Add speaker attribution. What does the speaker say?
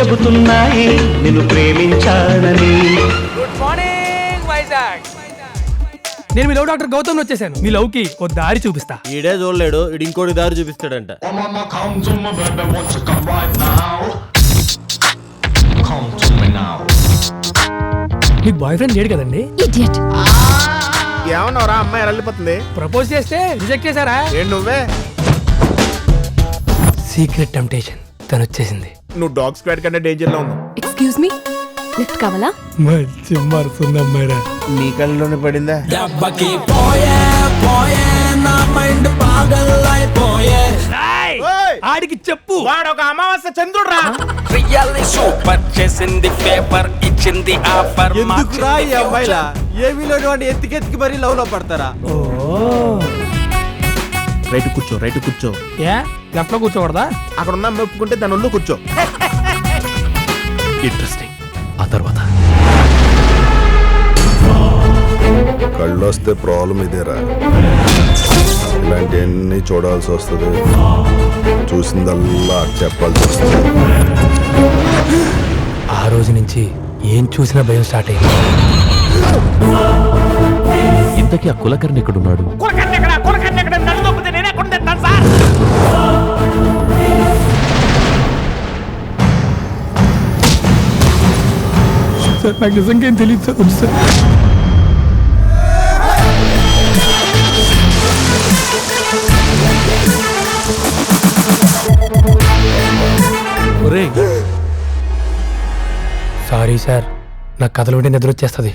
Speaker 1: చెబుతున్నాయి నిన్ను ప్రేమించానని.
Speaker 2: Good morning Vizag.
Speaker 3: నేను మీ లవ్ డాక్టర్ గౌతమ్ వచ్చేసాను. మీ లవ్ కి ఓ దారి చూపిస్తా.
Speaker 4: ఈడే చూడలేడు, ఇడు ఇంకోటి దారి చూపిస్తాడంట.
Speaker 3: మీకు బాయ్ ఫ్రెండ్ లేడు కదండి?
Speaker 5: ఏమన్నావురా అమ్మాయి వెళ్ళిపోతుంది?
Speaker 3: ప్రపోజ్ చేస్తే రిజెక్ట్ చేశారా?
Speaker 5: ఏం నువ్వే?
Speaker 3: సీక్రెట్ టెంప్టేషన్ తను వచ్చేసింది.
Speaker 5: నువ్వు డాగ్ స్క్వాడ్ కంటే డేంజర్ లో ఉన్నావు.
Speaker 6: ఎక్స్క్యూజ్ మీ, లిఫ్ట్ కావాలా?
Speaker 3: మంచి మరుసుంది అమ్మాయిరా.
Speaker 5: నీ కళ్ళలోనే పడిందా?
Speaker 3: ఆడికి చెప్పు,
Speaker 5: వాడు ఒక అమావాస్య చంద్రుడు రా.
Speaker 2: రియల్లీ సూపర్ చేసింది పేపర్ ఇచ్చింది ఆఫర్.
Speaker 4: ఎందుకురా ఈ అమ్మాయిలా ఏమీలో ఎత్తికెత్తికి మరీ లవ్ లో పడతారా?
Speaker 5: రైట్ కూర్చో, రైట్ కూర్చో.
Speaker 3: ఏ లెఫ్ట్ లో కూర్చోకూడదా?
Speaker 5: అక్కడ ఉన్న అమ్మాయి ఒప్పుకుంటే దాని ఒళ్ళు కూర్చో.
Speaker 7: ఇంట్రెస్టింగ్. ఆ తర్వాత
Speaker 8: కళ్ళొస్తే ప్రాబ్లం ఇదేరా. ఇలాంటివన్నీ చూడాల్సి వస్తుంది, చూసిందల్లా చెప్పాల్సి వస్తుంది.
Speaker 3: ఆ రోజు నుంచి ఏం చూసినా భయం స్టార్ట్ అయింది.
Speaker 7: ఇంతకీ ఆ కులకర్ణి ఎక్కడున్నాడు?
Speaker 3: సార్ నాకు నిజంగా ఏం తెలియదు సార్. కొంచెం సార్ సారీ సార్, నాకు కథలు ఉంటే నిద్ర వచ్చేస్తుంది.